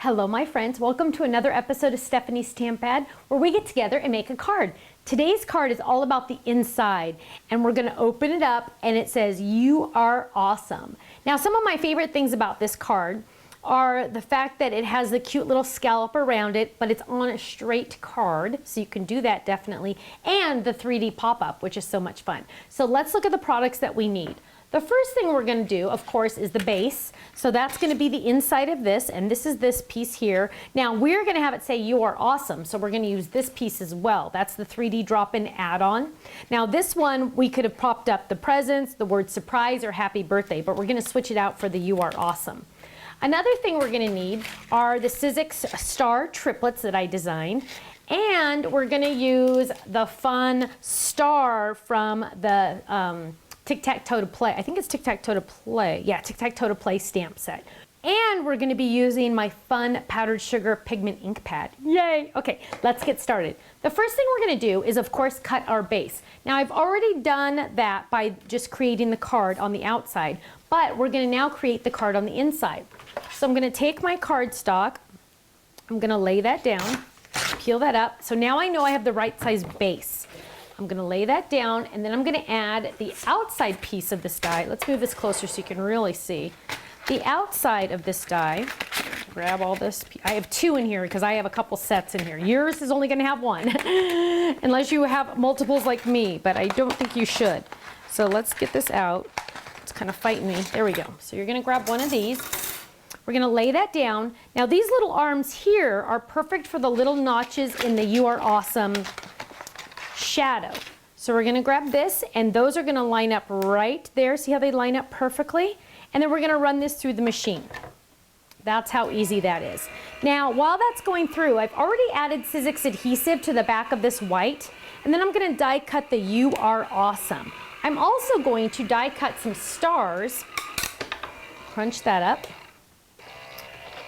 Hello my friends, welcome to another episode of Stephanie's Stamp Pad where we get together and make a card. Today's card is all about the inside and we're going to open it up and it says you are awesome. Now some of my favorite things about this card are the fact that it has the cute little scallop around it, but it's on a straight card, so you can do that definitely, and the 3D pop-up, which is so much fun. So let's look at the products that we need. The first thing we're going to do, of course, is the base. So that's going to be the inside of this, and this is this piece here. Now we're going to have it say you are awesome, so we're going to use this piece as well. That's the 3D drop-in add-on. Now this one, we could have propped up the presents, the word surprise, or happy birthday, but we're going to switch it out for the you are awesome. Another thing we're going to need are the Sizzix star triplets that I designed, and we're going to use the fun star from the Tic-Tac-Toe to Play. I think it's Tic-Tac-Toe to Play. Yeah, Tic-Tac-Toe to Play stamp set. And we're going to be using my fun powdered sugar pigment ink pad. Yay! Okay, let's get started. The first thing we're going to do is, of course, cut our base. Now, I've already done that by just creating the card on the outside, but we're going to now create the card on the inside. So I'm going to take my cardstock, I'm going to lay that down, peel that up. So now I know I have the right size base. I'm going to lay that down, and then I'm going to add the outside piece of this die. Let's move this closer so you can really see. The outside of this die, grab all this. I have two in here because I have a couple sets in here. Yours is only going to have one, unless you have multiples like me, but I don't think you should. So let's get this out. It's kind of fighting me. There we go. So you're going to grab one of these. We're going to lay that down. Now these little arms here are perfect for the little notches in the You Are Awesome shadow. So we're going to grab this, and those are going to line up right there. See how they line up perfectly? And then we're going to run this through the machine. That's how easy that is. Now while that's going through, I've already added Sizzix adhesive to the back of this white, and then I'm going to die cut the You Are Awesome. I'm also going to die cut some stars. Crunch that up.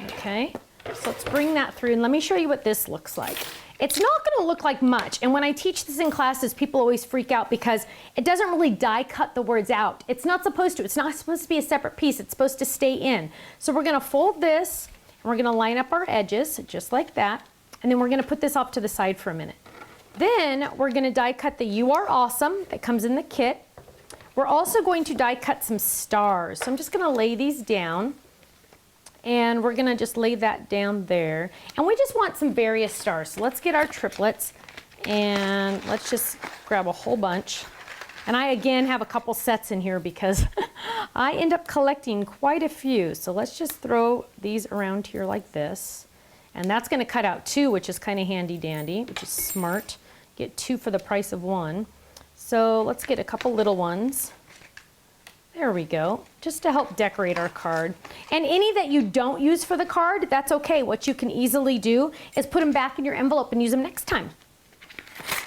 Okay, so let's bring that through, and let me show you what this looks like. It's not going to look like much, and when I teach this in classes, people always freak out because it doesn't really die cut the words out. It's not supposed to. It's not supposed to be a separate piece. It's supposed to stay in. So we're going to fold this, and we're going to line up our edges just like that, and then we're going to put this off to the side for a minute. Then we're going to die cut the You Are Awesome that comes in the kit. We're also going to die cut some stars. So I'm just going to lay these down. And we're going to just lay that down there. And we just want some various stars. So let's get our triplets and let's just grab a whole bunch. And I again have a couple sets in here because I end up collecting quite a few. So let's just throw these around here like this. And that's going to cut out two, which is kind of handy dandy, which is smart. Get two for the price of one. So let's get a couple little ones. There we go, just to help decorate our card. And any that you don't use for the card, that's okay. What you can easily do is put them back in your envelope and use them next time.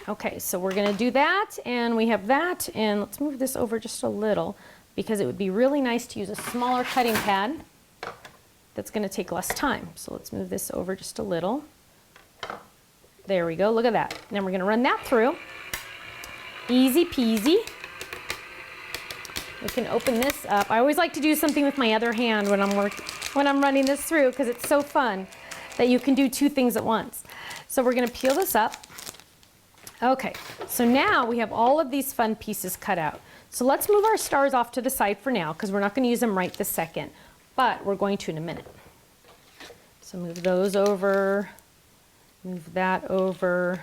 Okay, so we're gonna do that, and we have that, and let's move this over just a little because it would be really nice to use a smaller cutting pad that's gonna take less time. So let's move this over just a little. There we go, look at that. Then we're gonna run that through. Easy peasy. We can open this up. I always like to do something with my other hand when I'm running this through because it's so fun that you can do two things at once. So we're going to peel this up. Okay, so now we have all of these fun pieces cut out. So let's move our stars off to the side for now because we're not going to use them right this second, but we're going to in a minute. So move those over, move that over,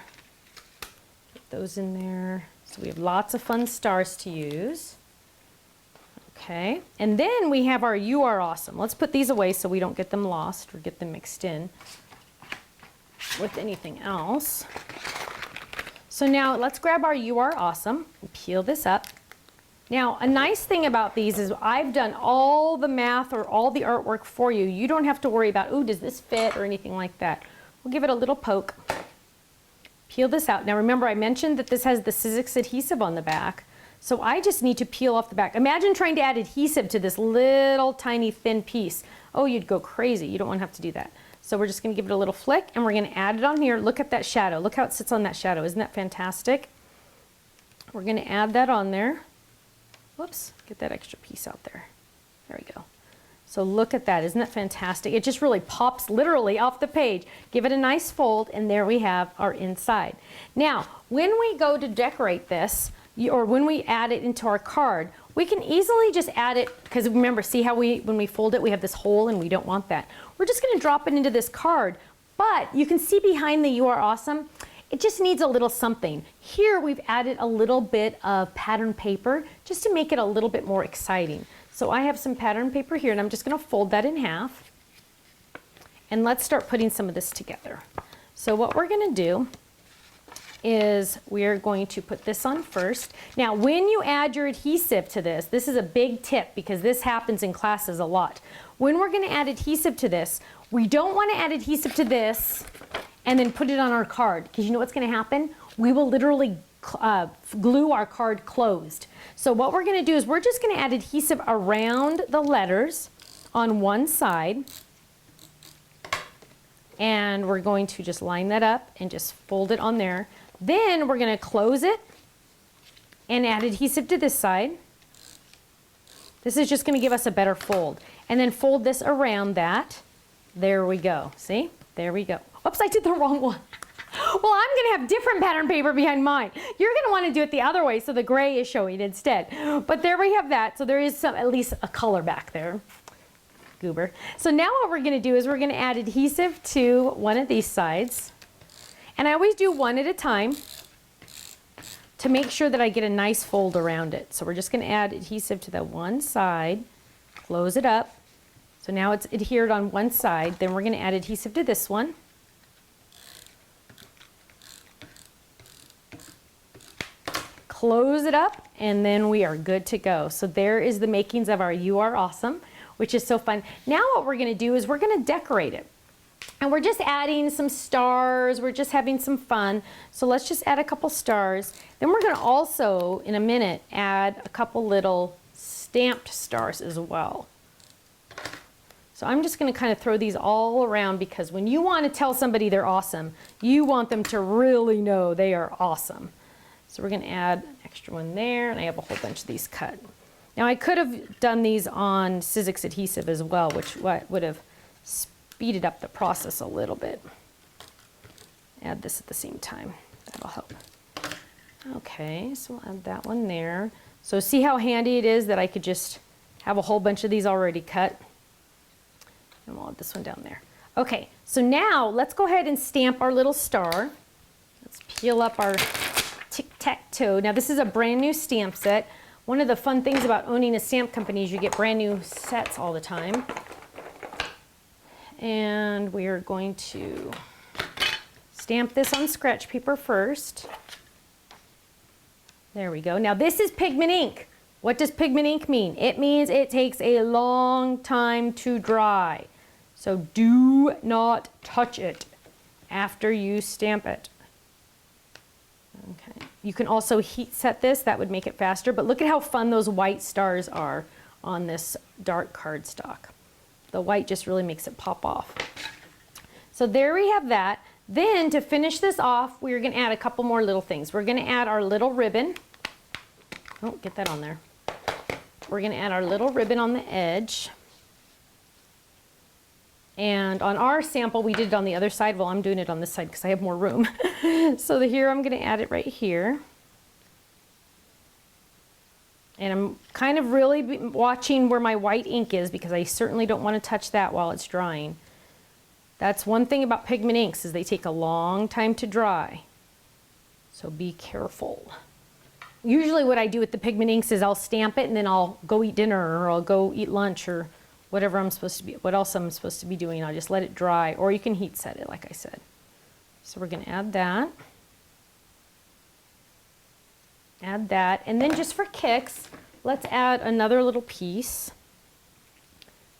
put those in there. So we have lots of fun stars to use. Okay, and then we have our You Are Awesome. Let's put these away so we don't get them lost or get them mixed in with anything else. So now let's grab our You Are Awesome and peel this up. Now, a nice thing about these is I've done all the math or all the artwork for you. You don't have to worry about, ooh, does this fit or anything like that. We'll give it a little poke. Peel this out. Now remember, I mentioned that this has the Sizzix adhesive on the back. So I just need to peel off the back. Imagine trying to add adhesive to this little tiny thin piece. Oh, you'd go crazy. You don't want to have to do that. So we're just going to give it a little flick, and we're going to add it on here. Look at that shadow. Look how it sits on that shadow. Isn't that fantastic? We're going to add that on there. Whoops, get that extra piece out there. There we go. So look at that, isn't that fantastic? It just really pops literally off the page. Give it a nice fold, and there we have our inside. Now, when we go to decorate this, or when we add it into our card, we can easily just add it, because remember, see how when we fold it, we have this hole and we don't want that. We're just gonna drop it into this card, but you can see behind the You Are Awesome, it just needs a little something. Here we've added a little bit of pattern paper just to make it a little bit more exciting. So I have some pattern paper here, and I'm just gonna fold that in half. And let's start putting some of this together. So what we're gonna do is we're going to put this on first. Now, when you add your adhesive to this, this is a big tip because this happens in classes a lot. When we're gonna add adhesive to this, we don't wanna add adhesive to this and then put it on our card, because you know what's gonna happen? We will literally glue our card closed. So what we're gonna do is we're just gonna add adhesive around the letters on one side, and we're going to just line that up and just fold it on there. Then we're gonna close it and add adhesive to this side. This is just gonna give us a better fold. And then fold this around that. There we go, see? There we go. Oops, I did the wrong one. Well, I'm gonna have different pattern paper behind mine. You're gonna wanna do it the other way so the gray is showing instead. But there we have that, so there is at least a color back there. Goober. So now what we're gonna do is we're gonna add adhesive to one of these sides. And I always do one at a time to make sure that I get a nice fold around it. So we're just gonna add adhesive to the one side, close it up. So now it's adhered on one side. Then we're gonna add adhesive to this one. Close it up, and then we are good to go. So there is the makings of our You Are Awesome, which is so fun. Now what we're gonna do is we're gonna decorate it. And we're just adding some stars, we're just having some fun. So let's just add a couple stars. Then we're gonna also, in a minute, add a couple little stamped stars as well. So I'm just gonna kind of throw these all around, because when you wanna tell somebody they're awesome, you want them to really know they are awesome. So we're gonna add an extra one there, and I have a whole bunch of these cut. Now I could have done these on Sizzix adhesive as well, which would have speeded up the process a little bit. Add this at the same time, that'll help. Okay, so we'll add that one there. So see how handy it is that I could just have a whole bunch of these already cut? And we'll add this one down there. Okay, so now let's go ahead and stamp our little star. Let's peel up our tic-tac-toe. Now this is a brand new stamp set. One of the fun things about owning a stamp company is you get brand new sets all the time. And we are going to stamp this on scratch paper first. There we go. Now this is pigment ink. What does pigment ink mean? It means it takes a long time to dry. So do not touch it after you stamp it. Okay. You can also heat set this, that would make it faster, but look at how fun those white stars are on this dark cardstock. The white just really makes it pop off. So there we have that. Then to finish this off, we're gonna add a couple more little things. We're gonna add our little ribbon. Oh, get that on there. We're gonna add our little ribbon on the edge. And on our sample, we did it on the other side. Well, I'm doing it on this side because I have more room. So here, I'm gonna add it right here. And I'm kind of really watching where my white ink is, because I certainly don't want to touch that while it's drying. That's one thing about pigment inks, is they take a long time to dry. So be careful. Usually what I do with the pigment inks is I'll stamp it and then I'll go eat dinner, or I'll go eat lunch, or whatever I'm supposed to be, what else I'm supposed to be doing. I'll just let it dry, or you can heat set it like I said. So we're gonna add that. Add that, and then just for kicks, let's add another little piece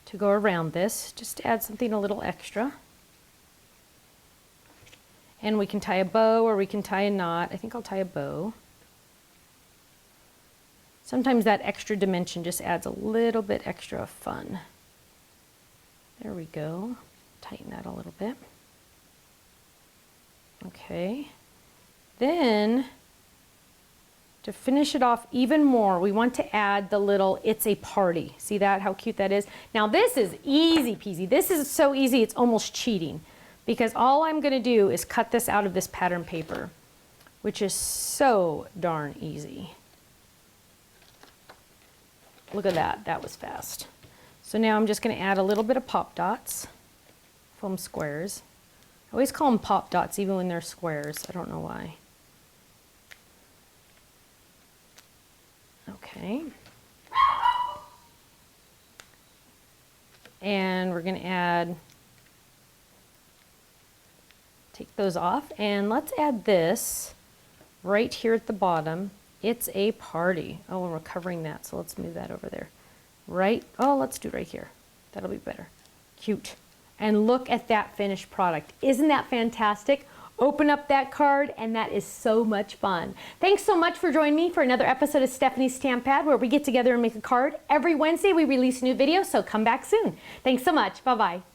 to go around this, just to add something a little extra. And we can tie a bow, or we can tie a knot. I think I'll tie a bow. Sometimes that extra dimension just adds a little bit extra fun. There we go. Tighten that a little bit. Okay. Then, To finish it off even more, we want to add the little "It's a Party." See that, how cute that is? Now this is easy peasy. This is so easy it's almost cheating, because all I'm gonna do is cut this out of this pattern paper, which is so darn easy. Look at that, that was fast. So now I'm just gonna add a little bit of pop dots, foam squares. I always call them pop dots even when they're squares, I don't know why. Okay. And we're going to add, take those off, and let's add this right here at the bottom. It's a party. Oh, and we're covering that, so let's move that over there. Right, oh, let's do right here. That'll be better. Cute. And look at that finished product. Isn't that fantastic? Open up that card, and that is so much fun. Thanks so much for joining me for another episode of Stephanie's Stamp Pad, where we get together and make a card. Every Wednesday we release a new video, so come back soon. Thanks so much. Bye-bye.